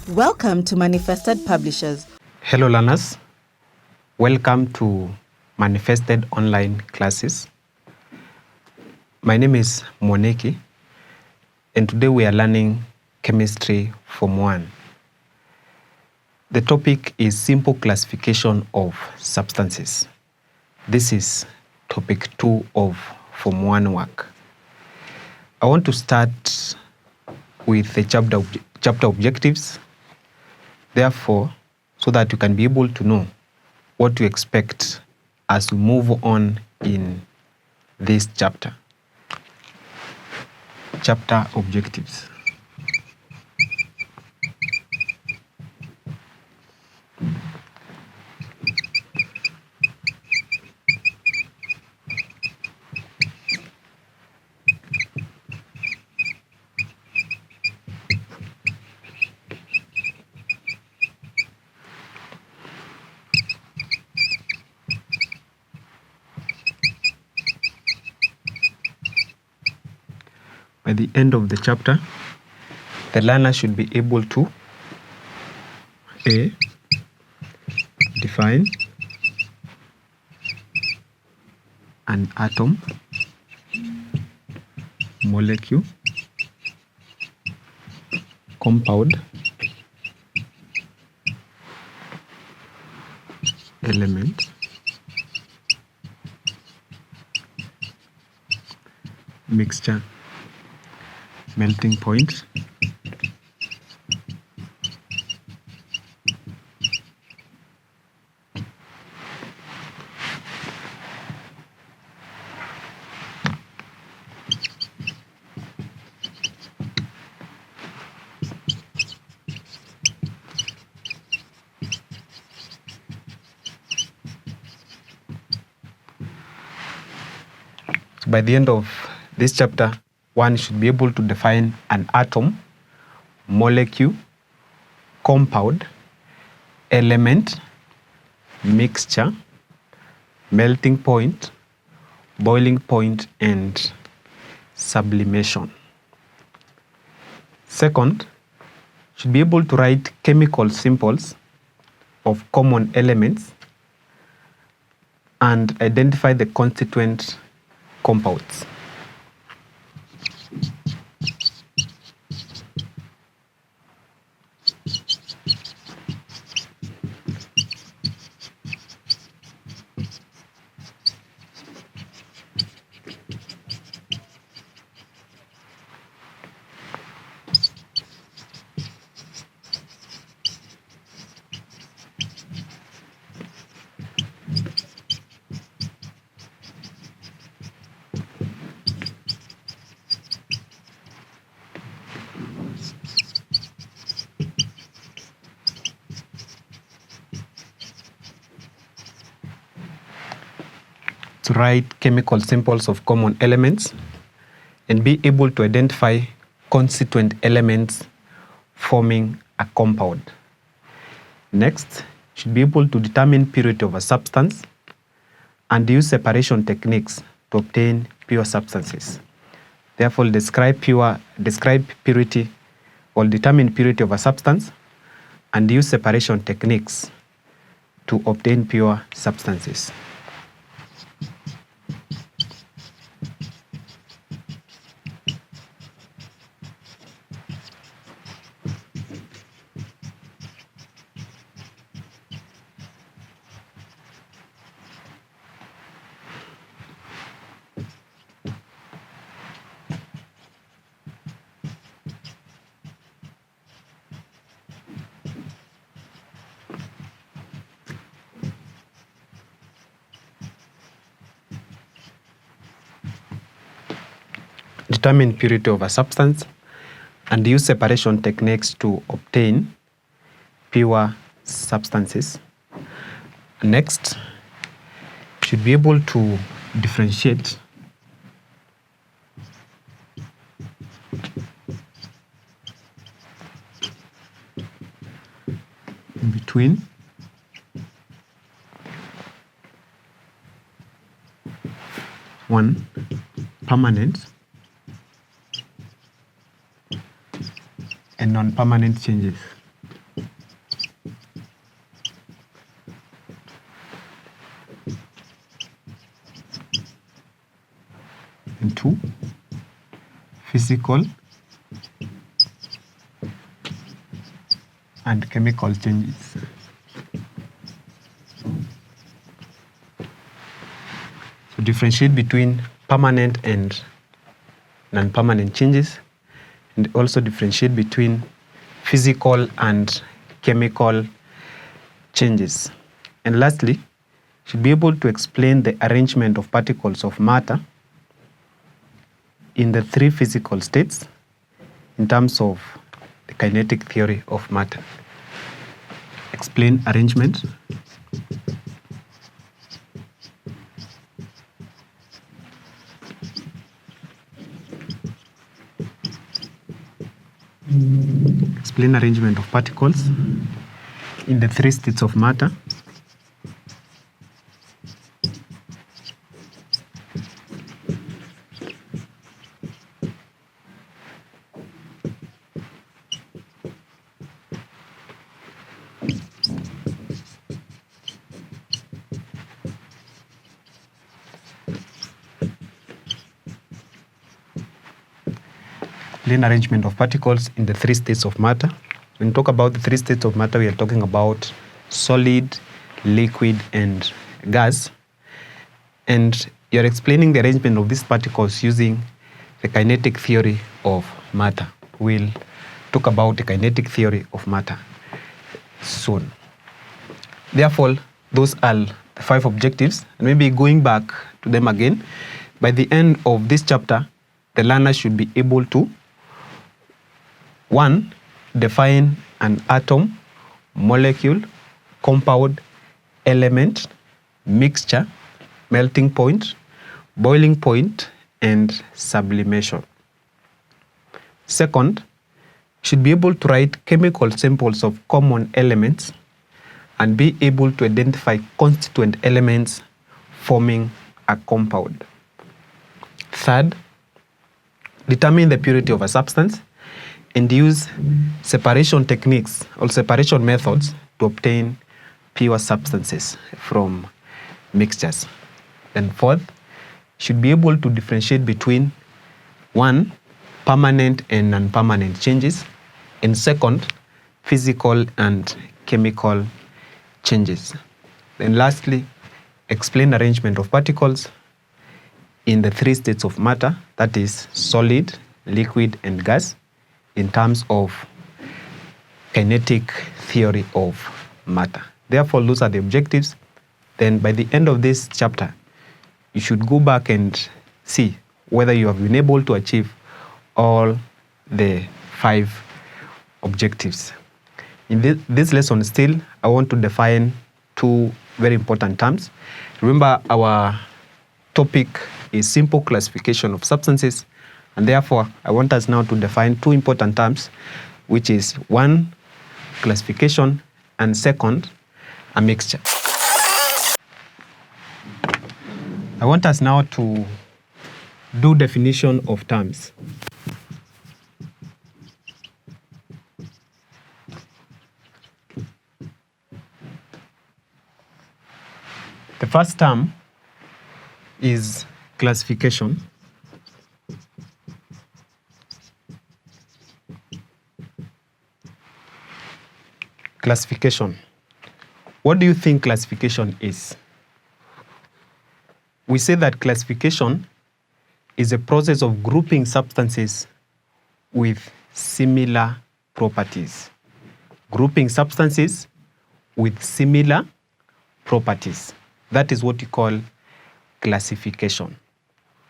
Welcome to Manifested Publishers. Hello learners, welcome to Manifested Online Classes. My name is Moneki and today we are learning Chemistry Form 1. The topic is simple classification of substances. This is topic 2 of Form 1 work. I want to start with the chapter objectives. Therefore, so that you can be able to know what to expect as we move on in this chapter. Chapter objectives. By the end of the chapter, the learner should be able to A. Define an atom, molecule, compound, element, mixture, melting point, so by the end of this chapter, one should be able to define an atom, molecule, compound, element, mixture, melting point, boiling point, and sublimation. Second, should be able to write chemical symbols of common elements and identify the constituent compounds. To write chemical symbols of common elements and be able to identify constituent elements forming a compound. Next, should be able to determine purity of a substance and use separation techniques to obtain pure substances. Therefore, describe purity or determine purity of a substance and use separation techniques to obtain pure substances. Determine purity of a substance and use separation techniques to obtain pure substances. Next, should be able to differentiate between one, permanent and non-permanent changes. and 2, physical and chemical changes. So differentiate between permanent and non-permanent changes, and also differentiate between physical and chemical changes. And lastly, should be able to explain the arrangement of particles of matter in the 3 physical states in terms of the kinetic theory of matter. Explain arrangement of particles in the 3 states of matter. Plain arrangement of particles in the 3 states of matter. When we talk about the 3 states of matter, we are talking about solid, liquid, and gas. And you're explaining the arrangement of these particles using the kinetic theory of matter. We'll talk about the kinetic theory of matter soon. Therefore, those are the 5 objectives, and maybe going back to them again. By the end of this chapter, the learner should be able to 1. Define an atom, molecule, compound, element, mixture, melting point, boiling point, and sublimation. Second, should be able to write chemical samples of common elements and be able to identify constituent elements forming a compound. Third, determine the purity of a substance and use separation techniques or separation methods to obtain pure substances from mixtures. And fourth, should be able to differentiate between 1. Permanent and non-permanent changes, and 2nd, physical and chemical changes. Then lastly, explain arrangement of particles in the 3 states of matter, that is solid, liquid, and gas, in terms of kinetic theory of matter. Therefore, those are the objectives. Then by the end of this chapter, you should go back and see whether you have been able to achieve all the 5 objectives. In this lesson still, I want to define 2 very important terms. Remember, our topic is simple classification of substances, and therefore I want us now to define 2 important terms, which is 1, classification, and 2nd, a mixture. I want us now to do definition of terms. The first term is classification. Classification. What do you think classification is? We say that classification is a process of grouping substances with similar properties. Grouping substances with similar properties. That is what you call classification.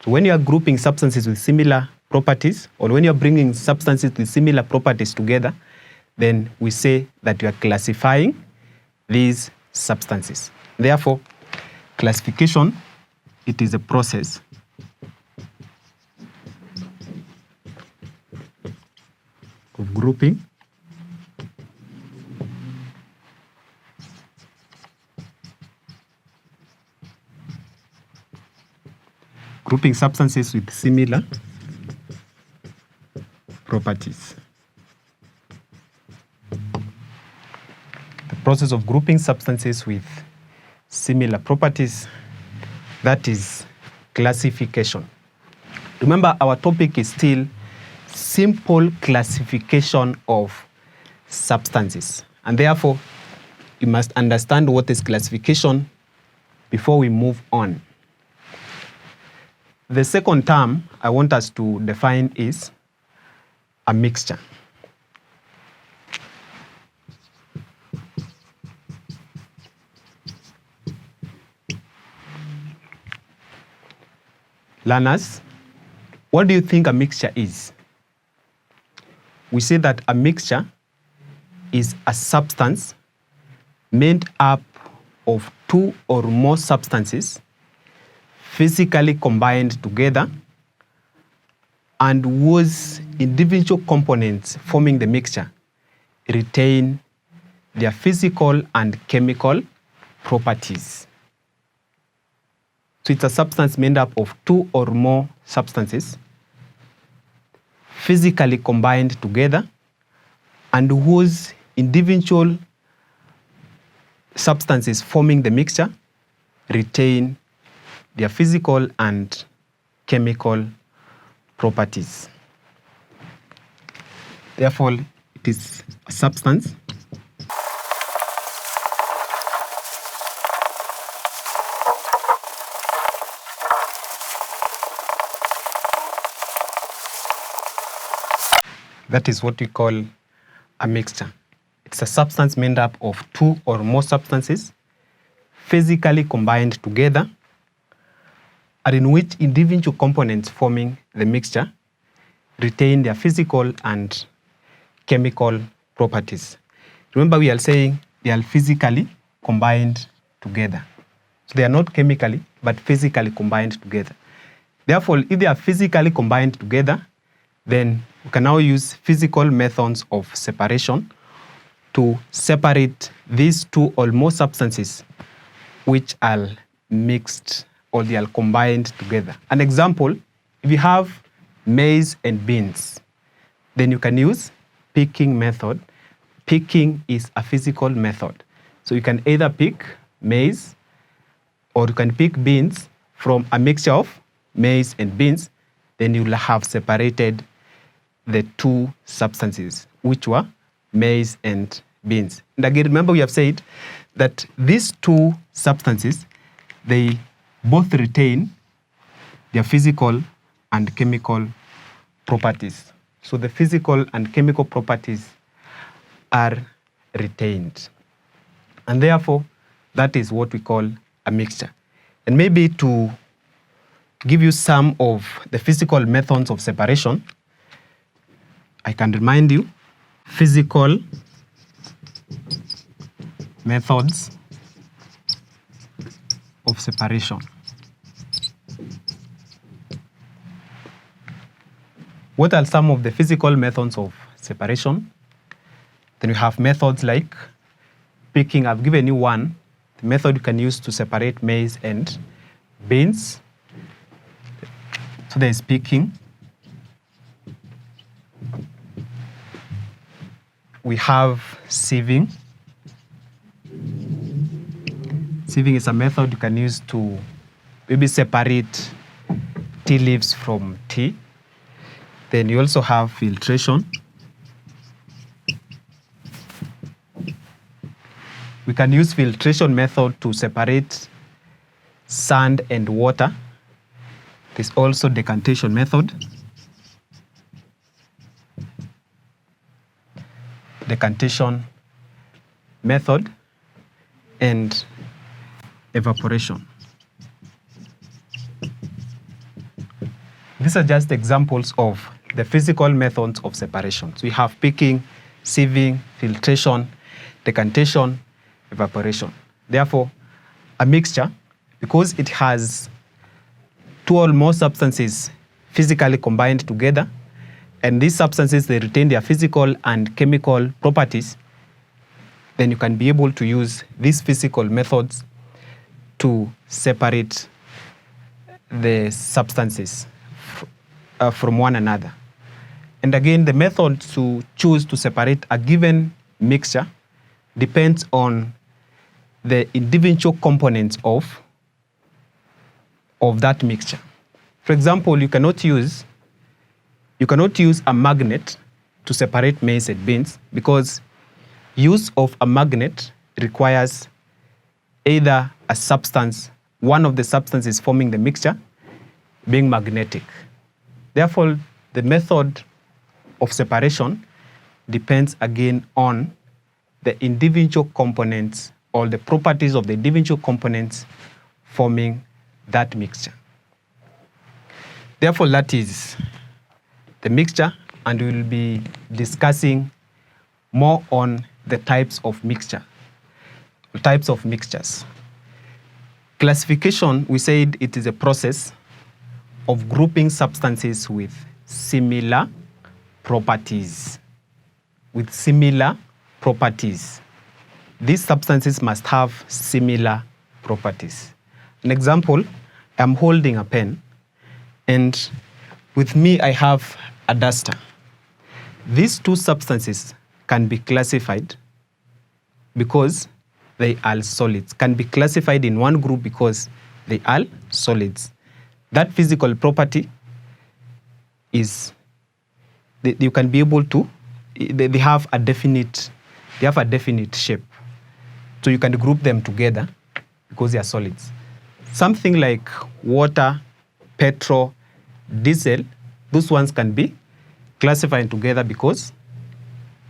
So when you are grouping substances with similar properties, or when you are bringing substances with similar properties together, then we say that you are classifying these substances. Therefore, classification, it is a process of grouping substances with similar properties. The process of grouping substances with similar properties, that is classification. Remember, our topic is still simple classification of substances. And therefore, you must understand what is classification before we move on. The second term I want us to define is a mixture. Learners, what do you think a mixture is? We say that a mixture is a substance made up of two or more substances physically combined together and whose individual components forming the mixture retain their physical and chemical properties. So it's a substance made up of two or more substances physically combined together and whose individual substances forming the mixture retain their physical and chemical properties. Therefore, it is a substance that is what we call a mixture. It's a substance made up of two or more substances physically combined together and in which individual components forming the mixture retain their physical and chemical properties. Remember, we are saying they are physically combined together. So they are not chemically, but physically combined together. Therefore, if they are physically combined together, then we can now use physical methods of separation to separate these two or more substances which are mixed or they are combined together. An example, if you have maize and beans, then you can use picking method. Picking is a physical method. So you can either pick maize or you can pick beans from a mixture of maize and beans, then you will have separated the two substances, which were maize and beans. And again, remember we have said that these two substances, they both retain their physical and chemical properties. So the physical and chemical properties are retained. And therefore, that is what we call a mixture. And maybe to give you some of the physical methods of separation, I can remind you physical methods of separation. What are some of the physical methods of separation? Then you have methods like picking. I've given you one. The method you can use to separate maize and beans. So there is picking. We have sieving. Sieving is a method you can use to maybe separate tea leaves from tea. Then you also have filtration. We can use filtration method to separate sand and water. There's also decantation method. Decantation method and evaporation. These are just examples of the physical methods of separation. So we have picking, sieving, filtration, decantation, evaporation. Therefore, a mixture, because it has two or more substances physically combined together, and these substances, they retain their physical and chemical properties, then you can be able to use these physical methods to separate the substances from one another. And again, the method to choose to separate a given mixture depends on the individual components of that mixture. For example, you cannot use a magnet to separate maize and beans because use of a magnet requires either a substance, one of the substances forming the mixture, being magnetic. Therefore, the method of separation depends again on the individual components or the properties of the individual components forming that mixture. Therefore, that is the mixture, and we will be discussing more on the types of mixtures. Classification, we said it is a process of grouping substances with similar properties. These substances must have similar properties. An example, I'm holding a pen, and with me I have a duster. These two substances can be classified because they are solids, can be classified in one group because they are solids. That physical property is you can be able to, they have a definite shape. So you can group them together because they are solids. Something like water, petrol, diesel, those ones can be classified together because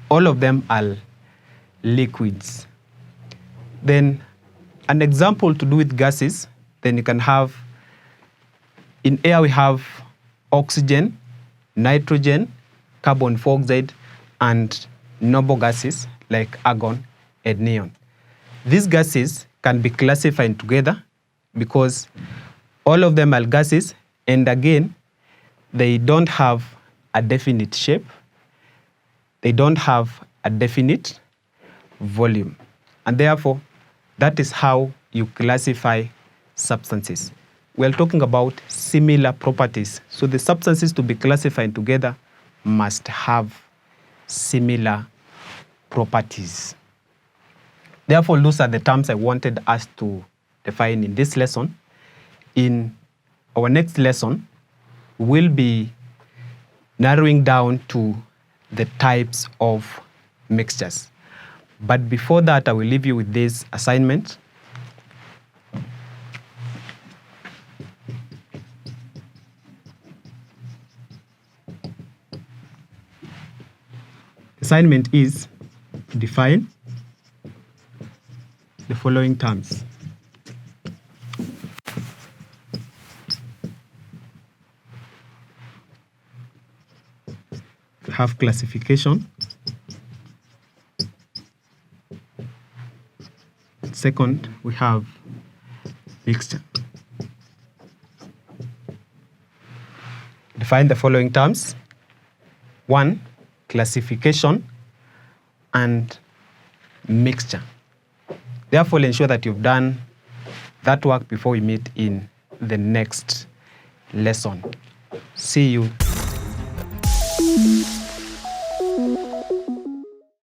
all of them are liquids. Then an example to do with gases, then you can have, in air we have oxygen, nitrogen, carbon dioxide, and noble gases like argon and neon. These gases can be classified together because all of them are gases, and again, they don't have a definite shape. They don't have a definite volume. And therefore, that is how you classify substances. We are talking about similar properties. So the substances to be classified together must have similar properties. Therefore, those are the terms I wanted us to define in this lesson. In our next lesson, we'll be narrowing down to the types of mixtures. But before that, I will leave you with this assignment. Assignment is to define the following terms. We have classification. Second, we have mixture. Define the following terms. 1, classification and mixture. Therefore, ensure that you've done that work before we meet in the next lesson. See you.